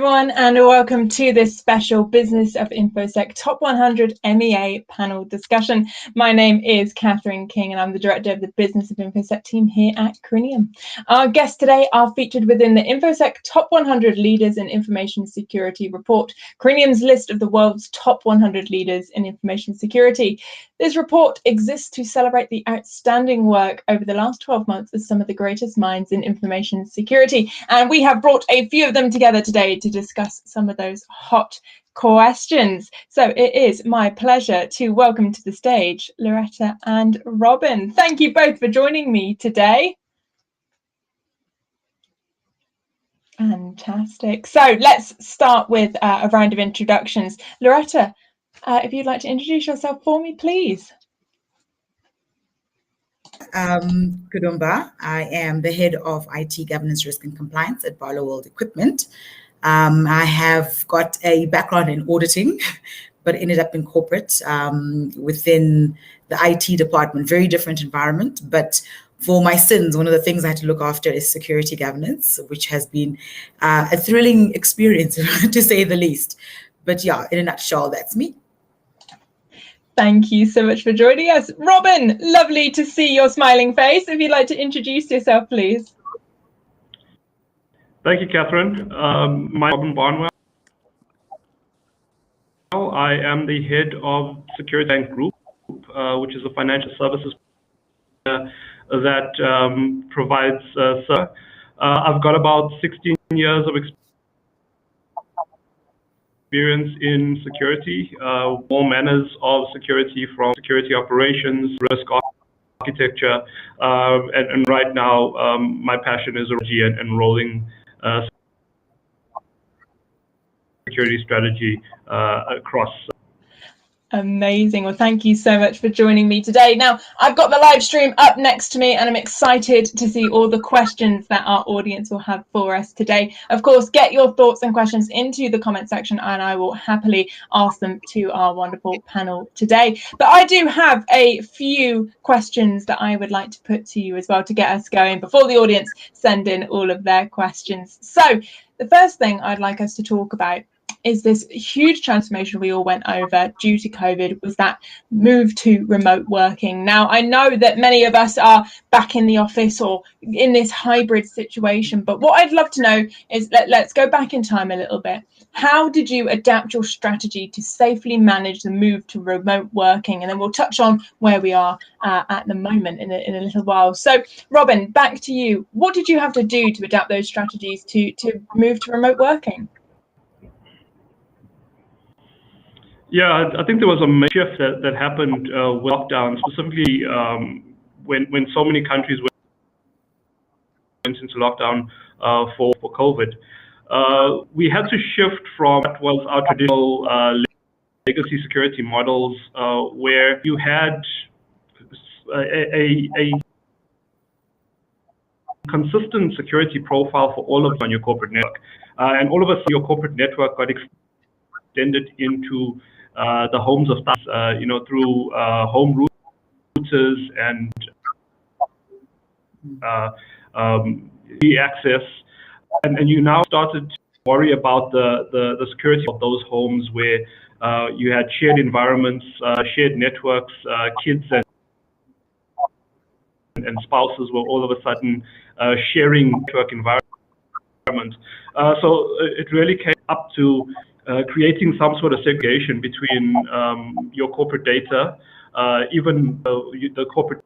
everyone, and welcome to this special Business of InfoSec Top 100 MEA panel discussion. My name is Catherine King, and I'm the director of the Business of InfoSec team here at Corinium. Our guests today are featured within the InfoSec Top 100 Leaders in Information Security report, Corinium's list of the world's top 100 leaders in information security. This report exists to celebrate the outstanding work over the last 12 months of some of the greatest minds in information security, and we have brought a few of them together today to discuss some of those hot questions. So it is my pleasure to welcome to the stage Loretta and Robin. Thank you both for joining me today. Fantastic. So let's start with a round of introductions. Loretta, if you'd like to introduce yourself for me, please. Kudumba. I am the head of IT governance, risk and compliance at Barlow World Equipment. I have got a background in auditing, but ended up in corporate within the IT department, very different environment. But for my sins, one of the things I had to look after is security governance, which has been a thrilling experience, to say the least. But yeah, in a nutshell, that's me. Thank you so much for joining us. Robin, lovely to see your smiling face. If you'd like to introduce yourself, please. Thank you, Catherine. My Robin Barnwell. I am the head of Security Bank Group, which is a financial services that provides. I've got about 16 years of experience in security, all manners of security, from security operations, risk architecture, and right now my passion is and rolling security strategy across. Amazing. Well, thank you so much for joining me today. Now, I've got the live stream up next to me, and I'm excited to see all the questions that our audience will have for us today. Of course, get your thoughts and questions into the comment section, and I will happily ask them to our wonderful panel today. But I do have a few questions that I would like to put to you as well to get us going before the audience send in all of their questions. So the first thing I'd like us to talk about is this huge transformation we all went over due to COVID, was that move to remote working. Now, I know that many of us are back in the office or in this hybrid situation, but what I'd love to know is, let's go back in time a little bit. How did you adapt your strategy to safely manage the move to remote working? And then we'll touch on where we are at the moment in a little while. So, Robin, back to you. What did you have to do to adapt those strategies to move to remote working? Yeah, I think there was a major shift that happened with lockdown, specifically when so many countries went into lockdown for COVID. We had to shift from what was our traditional legacy security models, where you had a consistent security profile for all of you on your corporate network, and all of us, your corporate network got extended into the homes of thousands, through home routers and access, and you now started to worry about the security of those homes where you had shared environments, shared networks, kids and spouses were all of a sudden sharing network environment. So it really came up to creating some sort of segregation between your corporate data, even the corporate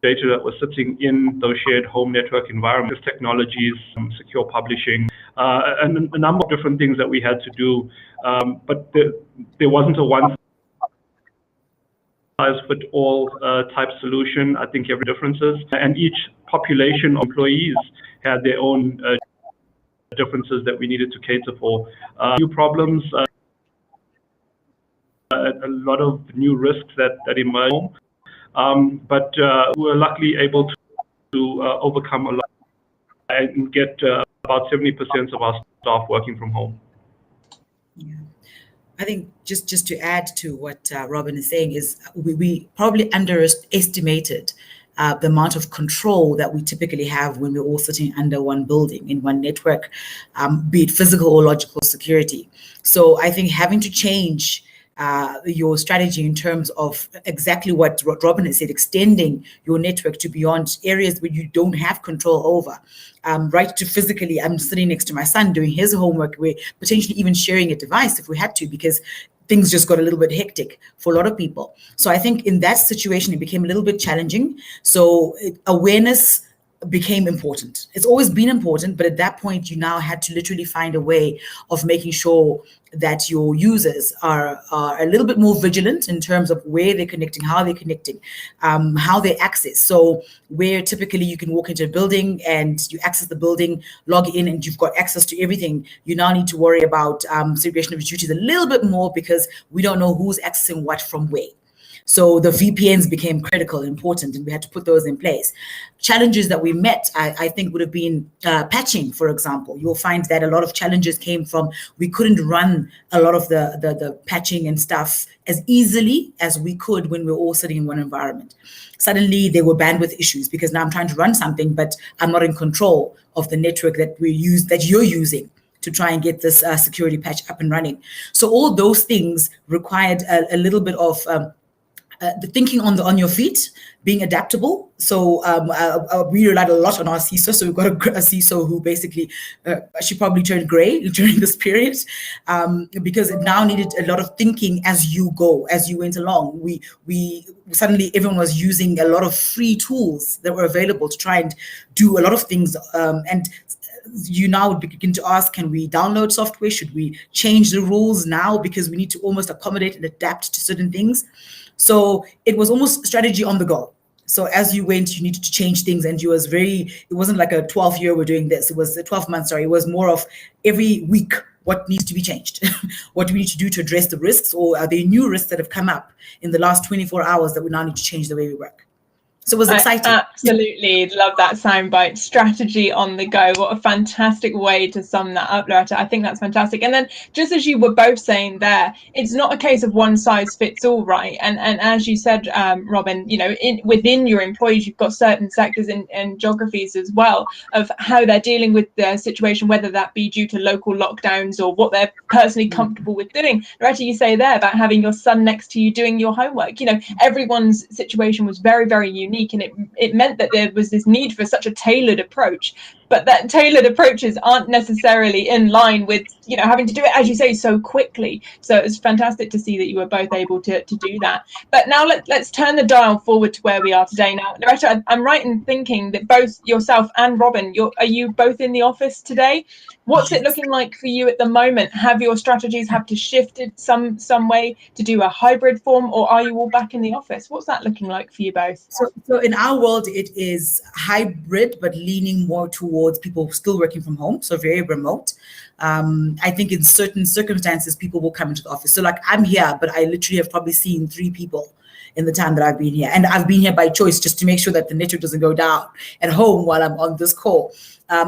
data that was sitting in those shared home network environments, technologies, secure publishing, and a number of different things that we had to do. But there wasn't a one-size-fits-all type solution. I think every differences, and each population of employees had their own differences that we needed to cater for. New problems, a lot of new risks that emerged, but we were luckily able to overcome a lot and get about 70% of our staff working from home. Yeah. I think just to add to what Robin is saying is we probably underestimated the amount of control that we typically have when we're all sitting under one building in one network, be it physical or logical security. So I think having to change your strategy in terms of exactly what Robin has said, extending your network to beyond areas where you don't have control over, right to physically, I'm sitting next to my son doing his homework, we're potentially even sharing a device if we had to, because things just got a little bit hectic for a lot of people. So I think in that situation, it became a little bit challenging. So awareness became important. It's always been important, but at that point, you now had to literally find a way of making sure that your users are a little bit more vigilant in terms of where they're connecting, how they're connecting, how they access. So where typically you can walk into a building and you access the building, log in, and you've got access to everything, you now need to worry about segregation of duties a little bit more, because we don't know who's accessing what from where. So the VPNs became critical and important, and we had to put those in place. Challenges that we met, I think, would have been patching, for example. You'll find that a lot of challenges came from we couldn't run a lot of the patching and stuff as easily as we could when we were all sitting in one environment. Suddenly there were bandwidth issues, because now I'm trying to run something, but I'm not in control of the network that you're using to try and get this security patch up and running. So all those things required a little bit of the thinking on your feet, being adaptable. So we relied a lot on our CISO. So we've got a CISO who basically, she probably turned gray during this period, because it now needed a lot of thinking as you went along. We suddenly, everyone was using a lot of free tools that were available to try and do a lot of things. And you now would begin to ask, can we download software? Should we change the rules now? Because we need to almost accommodate and adapt to certain things. So it was almost strategy on the go. So as you went, you needed to change things, and it wasn't like a 12 year we're doing this. It was a 12 months, sorry. It was more of every week, what needs to be changed? What do we need to do to address the risks? Or are there new risks that have come up in the last 24 hours that we now need to change the way we work? So it was exciting. I absolutely love that soundbite. Strategy on the go. What a fantastic way to sum that up, Loretta. I think that's fantastic. And then, just as you were both saying there, it's not a case of one size fits all, right? And as you said, Robin, within your employees, you've got certain sectors and geographies as well of how they're dealing with the situation, whether that be due to local lockdowns or what they're personally comfortable with doing. Loretta, you say there about having your son next to you doing your homework. Everyone's situation was very, very unique. And it meant that there was this need for such a tailored approach, but that tailored approaches aren't necessarily in line with having to do it, as you say, so quickly. So it's fantastic to see that you were both able to do that. But now let's turn the dial forward to where we are today. Now, Loretta, I'm right in thinking that both yourself and Robin, are you both in the office today? What's it looking like for you at the moment? Have your strategies have to shift some way to do a hybrid form, or are you all back in the office? What's that looking like for you both? So in our world, it is hybrid, but leaning more towards people still working from home, so very remote. I think in certain circumstances, people will come into the office. So like I'm here, but I literally have probably seen 3 people in the time that I've been here. And I've been here by choice, just to make sure that the network doesn't go down at home while I'm on this call.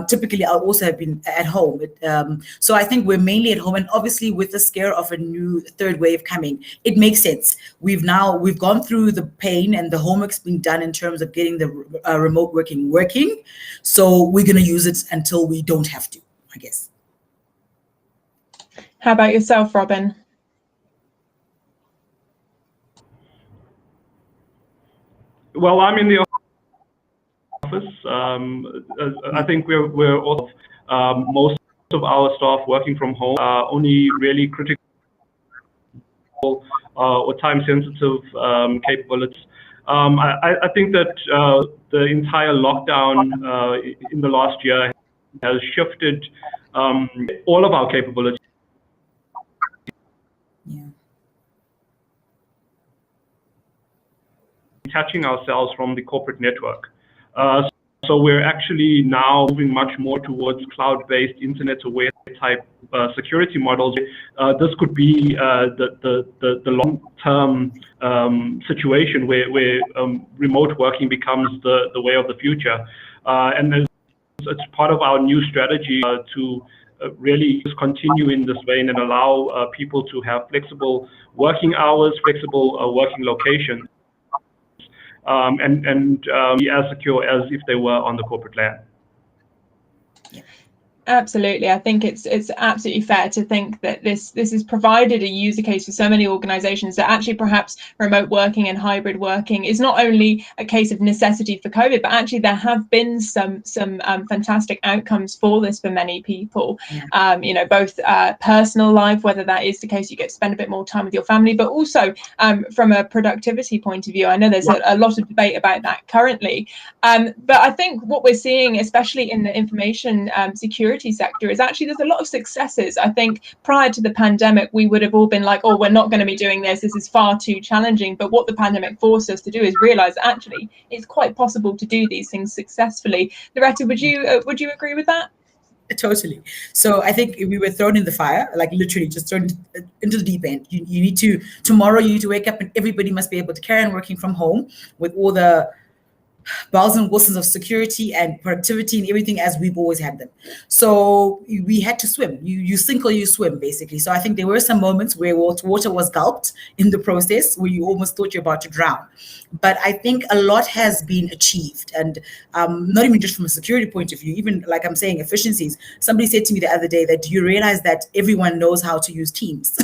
Typically, I'll also have been at home. So I think we're mainly at home. And obviously, with the scare of a new third wave coming, it makes sense. We've gone through the pain and the homework's been done in terms of getting the remote working. So we're going to use it until we don't have to, I guess. How about yourself, Robin? Well, I'm in the office. I think we're also most of our staff working from home are only really critical or time-sensitive capabilities. I think that the entire lockdown in the last year has shifted all of our capabilities. Detaching ourselves from the corporate network. So we're actually now moving much more towards cloud-based, internet-aware type security models. This could be the long-term situation where remote working becomes the way of the future. And it's part of our new strategy to really just continue in this vein and allow people to have flexible working hours, flexible working locations. and be as secure as if they were on the corporate LAN. Absolutely. I think it's absolutely fair to think that this has provided a user case for so many organizations that actually perhaps remote working and hybrid working is not only a case of necessity for COVID, but actually there have been some fantastic outcomes for this for many people. Yeah. Both personal life, whether that is the case, you get to spend a bit more time with your family, but also from a productivity point of view. I know there's a lot of debate about that currently. But I think what we're seeing, especially in the information security sector, is actually there's a lot of successes. I think prior to the pandemic, we would have all been like, oh, we're not going to be doing this. This is far too challenging. But what the pandemic forced us to do is realize actually it's quite possible to do these things successfully. Loretta, would you agree with that? Totally. So I think we were thrown in the fire, like literally just thrown into the deep end. You need to, tomorrow you need to wake up and everybody must be able to carry on working from home with all the bells and whistles of security and productivity and everything as we've always had them. So we had to swim. You sink or you swim, basically. So I think there were some moments where water was gulped in the process, where you almost thought you're about to drown. But I think a lot has been achieved, and not even just from a security point of view, even like I'm saying, efficiencies. Somebody said to me the other day that, do you realize that everyone knows how to use Teams,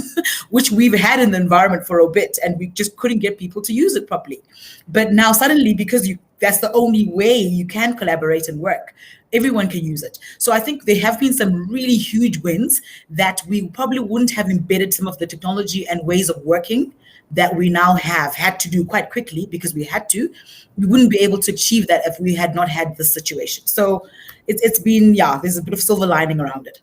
which we've had in the environment for a bit, and we just couldn't get people to use it properly. But now suddenly, because that's the only way you can collaborate and work, everyone can use it. So I think there have been some really huge wins that we probably wouldn't have embedded some of the technology and ways of working that we now have had to do quite quickly because we had to. We wouldn't be able to achieve that if we had not had this situation. So it's been, there's a bit of silver lining around it.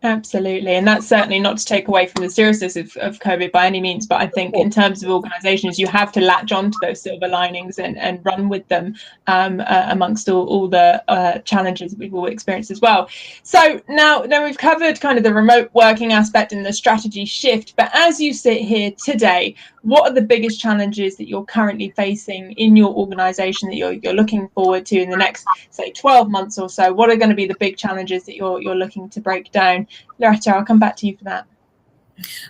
Absolutely. And that's certainly not to take away from the seriousness of COVID by any means. But I think in terms of organizations, you have to latch on to those silver linings and run with them amongst all the challenges we've all experienced as well. So now we've covered kind of the remote working aspect and the strategy shift. But as you sit here today, what are the biggest challenges that you're currently facing in your organization that you're looking forward to in the next, say, 12 months or so? What are going to be the big challenges that you're looking to break down? Loretta, I'll come back to you for that.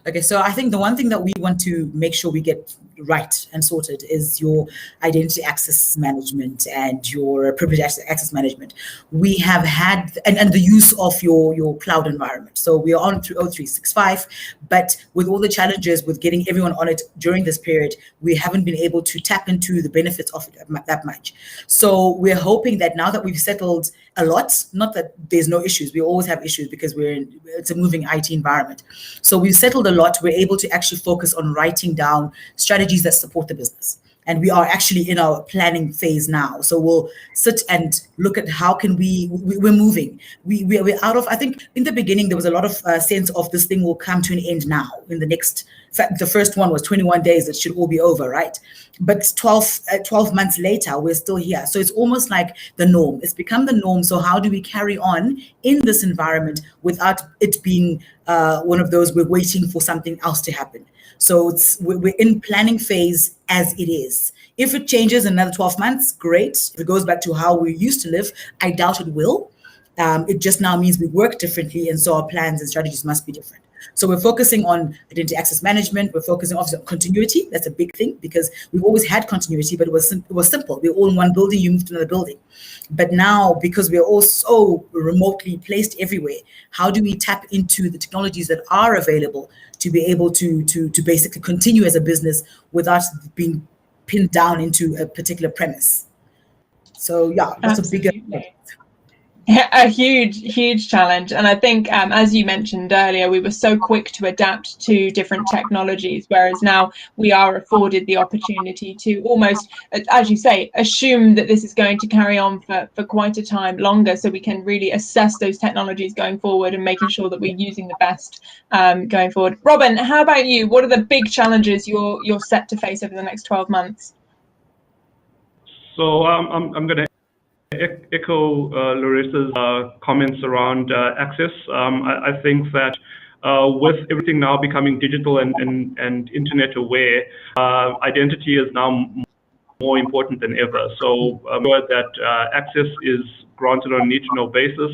Okay, so I think the one thing that we want to make sure we get right and sorted is your identity access management and your privilege access management. We have had, and the use of your cloud environment. So we are on through O365, but with all the challenges with getting everyone on it during this period, we haven't been able to tap into the benefits of it that much. So we're hoping that now that we've settled a lot, not that there's no issues, we always have issues because it's a moving IT environment. So we've settled a lot, we're able to actually focus on writing down strategies that support the business. And we are actually in our planning phase now. So we'll sit and look at how can we're moving. We're out of, I think in the beginning, there was a lot of sense of this thing will come to an end now in the next, in fact, the first one was 21 days, it should all be over, right? But 12 months later, we're still here. So it's almost like the norm. It's become the norm. So how do we carry on in this environment without it being one of those we're waiting for something else to happen? So we're in planning phase as it is. If it changes in another 12 months, great. If it goes back to how we used to live, I doubt it will. It just now means we work differently, and so our plans and strategies must be different. So we're focusing on identity access management. We're focusing obviously on continuity. That's a big thing because we've always had continuity, but it was simple. We were all in one building, you moved to another building. But now, because we're all so remotely placed everywhere, how do we tap into the technologies that are available to be able to basically continue as a business without being pinned down into a particular premise? So that's Absolutely. a bigger. A huge challenge. And I think, as you mentioned earlier, we were so quick to adapt to different technologies, whereas now we are afforded the opportunity to almost, as you say, assume that this is going to carry on for quite a time longer, so we can really assess those technologies going forward and making sure that we're using the best going forward. Robin, how about you? What are the big challenges you're set to face over the next 12 months? So I'm going to echo Loretta's comments around access. I think that with everything now becoming digital and internet aware, identity is now more important than ever. So that access is granted on a need-to-know basis,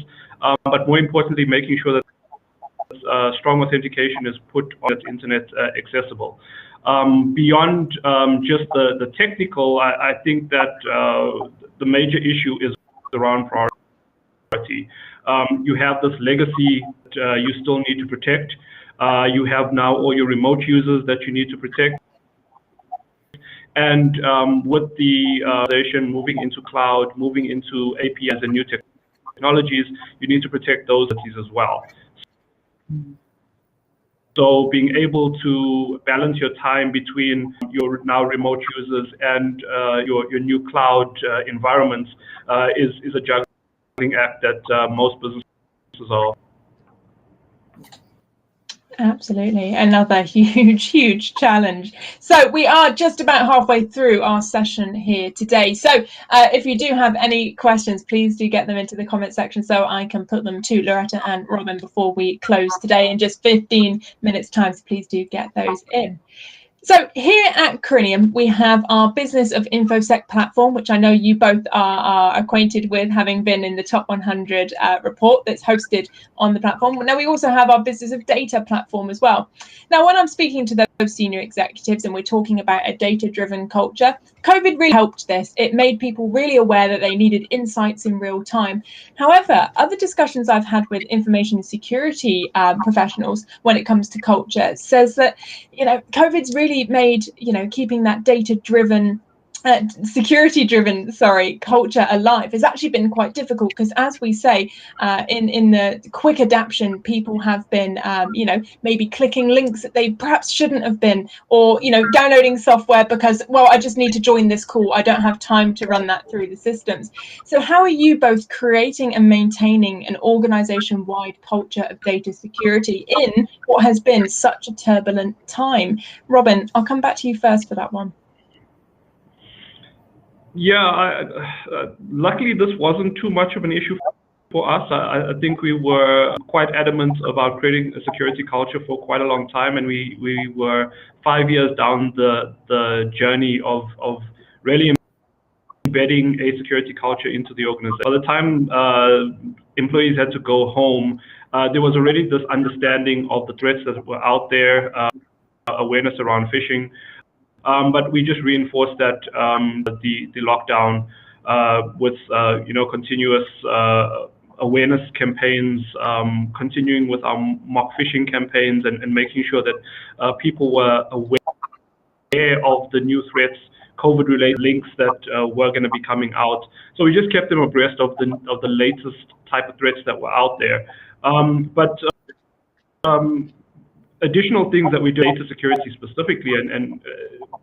but more importantly, making sure that strong authentication is put on the internet accessible. Beyond just the technical, I think that the major issue is around priority. You have this legacy that you still need to protect. You have now all your remote users that you need to protect. And with the organization moving into cloud, moving into APIs and new technologies, you need to protect those as well. So being able to balance your time between your now remote users and your new cloud environments is a juggling act that most businesses are. Absolutely. Another huge challenge. So we are just about halfway through our session here today. So if you do have any questions, please do get them into the comment section so I can put them to Loretta and Robin before we close today in just 15 minutes time. So please do get those in. So here at Corinium, we have our Business of InfoSec platform, which I know you both are acquainted with, having been in the top 100 report that's hosted on the platform. Now, we also have our Business of Data platform as well. Now, when I'm speaking to those senior executives and we're talking about a data-driven culture, COVID really helped this. It made people really aware that they needed insights in real time. However, other discussions I've had with information security professionals when it comes to culture says that, COVID's really made, keeping that data-driven, security-driven, culture alive has actually been quite difficult because, as we say, in the quick adaptation, people have been, maybe clicking links that they perhaps shouldn't have been, or, downloading software because, well, I just need to join this call. I don't have time to run that through the systems. So how are you both creating and maintaining an organization-wide culture of data security in what has been such a turbulent time? Robin, I'll come back to you first for that one. Yeah, luckily this wasn't too much of an issue for us. I think we were quite adamant about creating a security culture for quite a long time, and we were 5 years down the journey of really embedding a security culture into the organization. By the time employees had to go home, there was already this understanding of the threats that were out there, awareness around phishing. But we just reinforced that the lockdown with continuous awareness campaigns, continuing with our mock phishing campaigns, and making sure that people were aware of the new threats, COVID-related links that were going to be coming out. So we just kept them abreast of the latest type of threats that were out there. Additional things that we do, data security specifically, and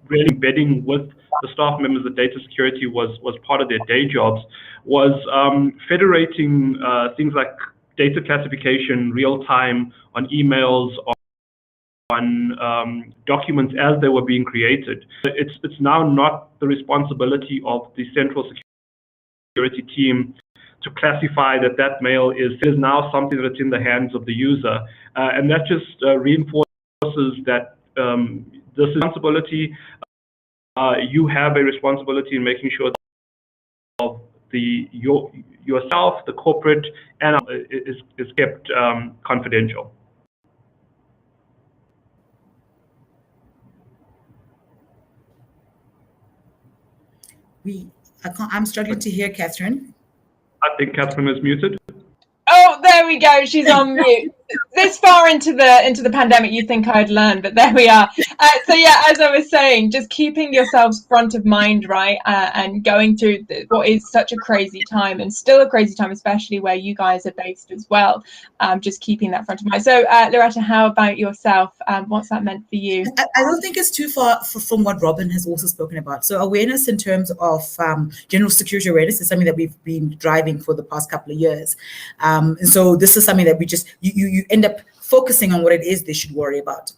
really embedding with the staff members that data security was part of their day jobs, was federating things like data classification real time on emails, on documents as they were being created. It's now not the responsibility of the central security team to classify that mail is now something that's in the hands of the user, and that just reinforces that this responsibility. You have a responsibility in making sure that of yourself, the corporate, and is kept confidential. I'm struggling to hear Catherine. I think Catherine is muted. Oh, there we go. She's on mute. This far into the pandemic, you'd think I'd learned, but there we are. So yeah, as I was saying, just keeping yourselves front of mind, right, and going through what is such a crazy time, and still a crazy time, especially where you guys are based as well. Just keeping that front of mind. So Loretta, how about yourself? What's that meant for you? I don't think it's too far from what Robin has also spoken about. So awareness in terms of general security awareness is something that we've been driving for the past couple of years. And so this is something that we just, you end up focusing on what it is they should worry about,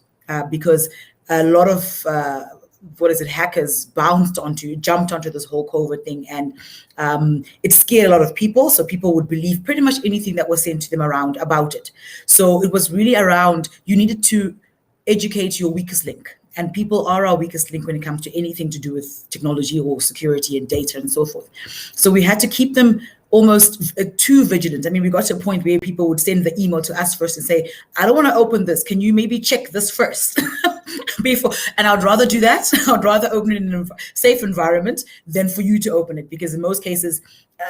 because a lot of, hackers jumped onto this whole COVID thing, and it scared a lot of people. So people would believe pretty much anything that was sent to them about it. So it was really around, you needed to educate your weakest link. And people are our weakest link when it comes to anything to do with technology or security and data and so forth. So we had to keep them almost too vigilant. I mean, we got to a point where people would send the email to us first and say, I don't want to open this. Can you maybe check this first? before, and I'd rather do that. I'd rather open it in a safe environment than for you to open it, because in most cases,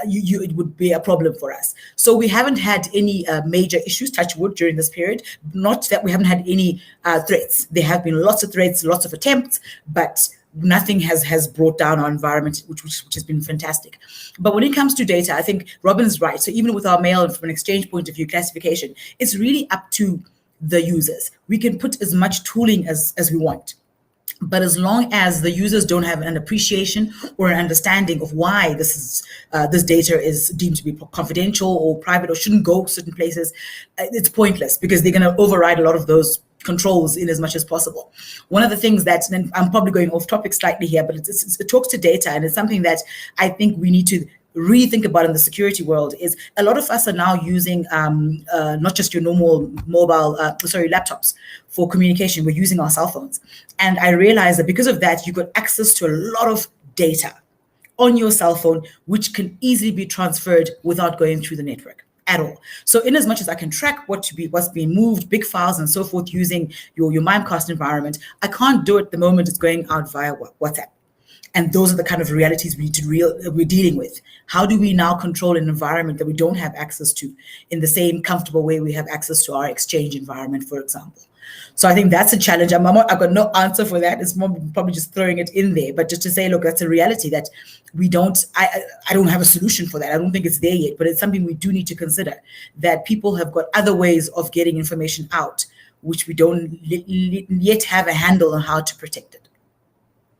it would be a problem for us. So we haven't had any major issues, touch wood, during this period. Not that we haven't had any threats. There have been lots of threats, lots of attempts, but nothing has brought down our environment, which has been fantastic. But when it comes to data, I think Robin's right. So even with our mail, from an exchange point of view, classification, it's really up to the users. We can put as much tooling as we want. But as long as the users don't have an appreciation or an understanding of why this data is deemed to be confidential or private or shouldn't go certain places, it's pointless, because they're going to override a lot of those controls in as much as possible. One of the things that, and I'm probably going off topic slightly here, but it talks to data, and it's something that I think we need to really think about in the security world, is a lot of us are now using not just your normal mobile, laptops for communication. We're using our cell phones. And I realized that because of that, you got access to a lot of data on your cell phone, which can easily be transferred without going through the network at all. So in as much as I can track what's being moved, big files and so forth, using your Mimecast environment, I can't do it the moment it's going out via WhatsApp. And those are the kind of realities we're dealing with. How do we now control an environment that we don't have access to in the same comfortable way we have access to our exchange environment, for example? So I think that's a challenge. I've got no answer for that. It's more probably just throwing it in there, but just to say, look, that's a reality that we don't, I don't have a solution for that. I don't think it's there yet, but it's something we do need to consider, that people have got other ways of getting information out, which we don't yet have a handle on how to protect it.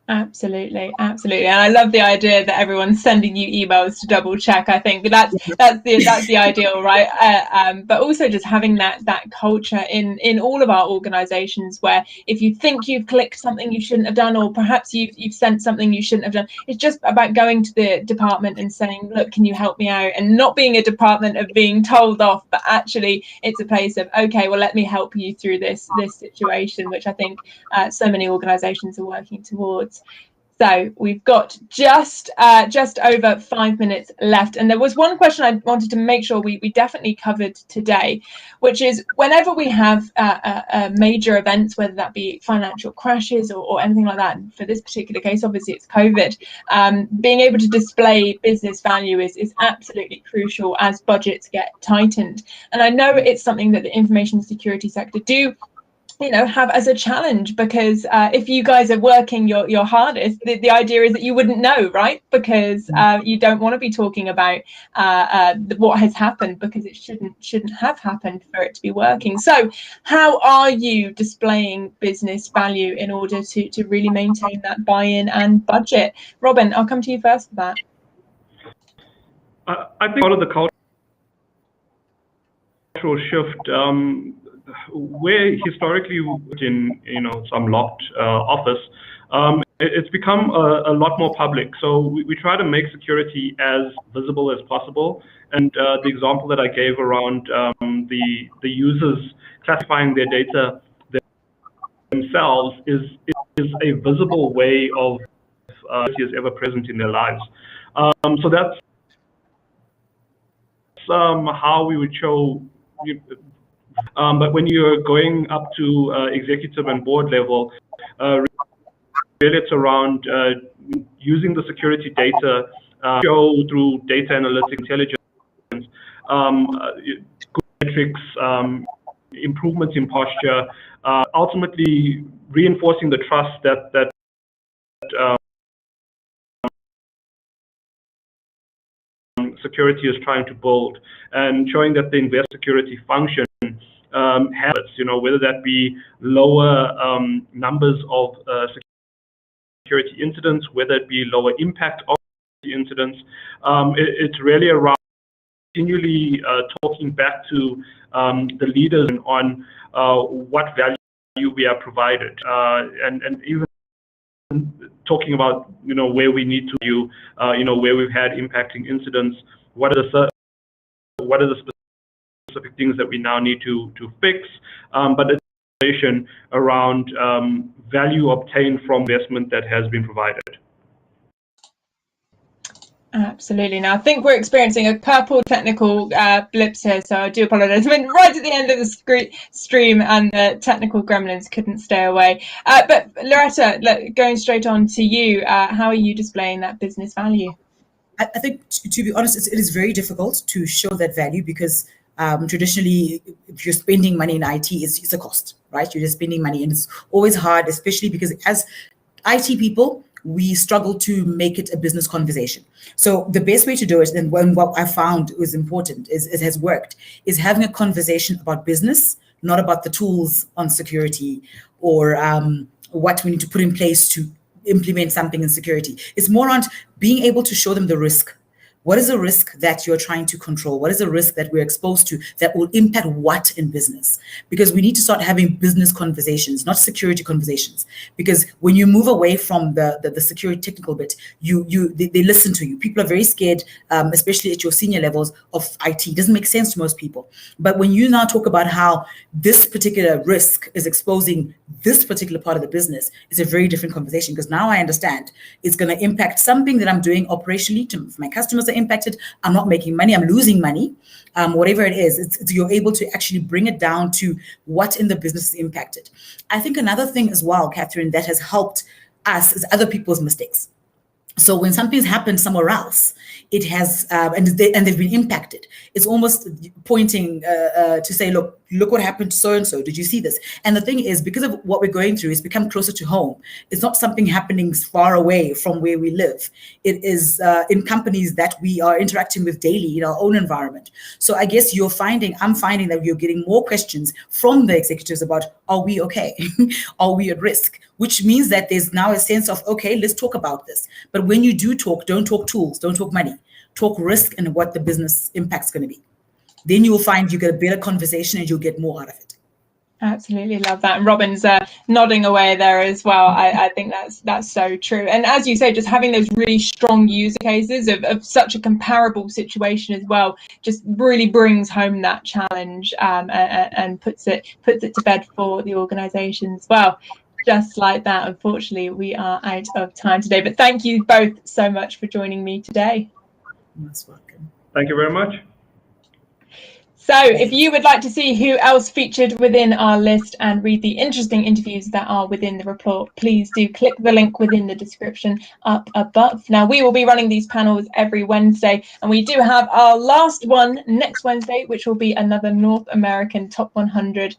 Absolutely, absolutely, and I love the idea that everyone's sending you emails to double check. I think that's the ideal, right? But also just having that culture in all of our organisations, where if you think you've clicked something you shouldn't have done, or perhaps you've sent something you shouldn't have done, it's just about going to the department and saying, look, can you help me out? And not being a department of being told off, but actually it's a place of, okay, well, let me help you through this situation, which I think so many organisations are working towards. So we've got just over 5 minutes left, and there was one question I wanted to make sure we definitely covered today, which is, whenever we have major events, whether that be financial crashes or anything like that, and for this particular case, obviously it's COVID, being able to display business value is absolutely crucial as budgets get tightened. And I know it's something that the information security sector do have as a challenge, because if you guys are working your hardest, the idea is that you wouldn't know, right? Because you don't want to be talking about what has happened, because it shouldn't have happened for it to be working. So how are you displaying business value in order to really maintain that buy-in and budget? Robin, I'll come to you first for that. I think part of the cultural shift, where historically in some locked office, it's become a lot more public. So we try to make security as visible as possible. And the example that I gave around the users classifying their data themselves is a visible way of is ever present in their lives. So that's how we would show. But when you're going up to executive and board level, really it's around using the security data, show through data analytics, intelligence, good metrics, improvements in posture, ultimately reinforcing the trust that security is trying to build, and showing that the invest security function habits, whether that be lower numbers of security incidents, whether it be lower impact of incidents. It's really around continually talking back to the leaders on what value we are provided, and even talking about where we need to do, where we've had impacting incidents, what are the specific things that we now need to fix, but it's information around value obtained from investment that has been provided. Absolutely. Now, I think we're experiencing a purple technical blips here, so I do apologise. I went right at the end of the stream and the technical gremlins couldn't stay away. But Loretta, going straight on to you, how are you displaying that business value? I think, to be honest, it is very difficult to show that value because traditionally, if you're spending money in IT, it's a cost, right? You're just spending money, and it's always hard, especially because as IT people, we struggle to make it a business conversation. So the best way to do it, and what I found was important, is it has worked, is having a conversation about business, not about the tools on security or what we need to put in place to implement something in security. It's more on being able to show them the risk. What is the risk that you're trying to control? What is the risk that we're exposed to that will impact what in business? Because we need to start having business conversations, not security conversations. Because when you move away from the security technical bit, they listen to you. People are very scared, especially at your senior levels of IT. It doesn't make sense to most people. But when you now talk about how this particular risk is exposing this particular part of the business, it's a very different conversation, because now I understand it's going to impact something that I'm doing operationally. My customers are impacted. I'm not making money. I'm losing money. Whatever it is, you're able to actually bring it down to what in the business is impacted. I think another thing as well, Catherine, that has helped us is other people's mistakes. So when something's happened somewhere else, it has, and they've been impacted. It's almost pointing to say, look what happened to so-and-so. Did you see this? And the thing is, because of what we're going through, it's become closer to home. It's not something happening far away from where we live. It is in companies that we are interacting with daily in our own environment. So I guess I'm finding that you're getting more questions from the executives about, are we okay? Are we at risk? Which means that there's now a sense of, okay, let's talk about this. But when you do talk, don't talk tools, don't talk money, talk risk and what the business impact's going to be. Then you will find you get a better conversation and you'll get more out of it. Absolutely love that. And Robin's nodding away there as well. I think that's so true. And as you say, just having those really strong user cases of such a comparable situation as well, just really brings home that challenge and puts it to bed for the organisation as well. Just like that, unfortunately, we are out of time today. But thank you both so much for joining me today. You're most welcome. Thank you very much. So if you would like to see who else featured within our list and read the interesting interviews that are within the report, please do click the link within the description up above. Now, we will be running these panels every Wednesday, and we do have our last one next Wednesday, which will be another North American Top 100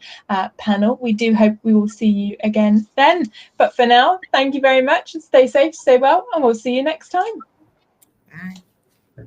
panel. We do hope we will see you again then. But for now, thank you very much. Stay safe, stay well, and we'll see you next time. Bye.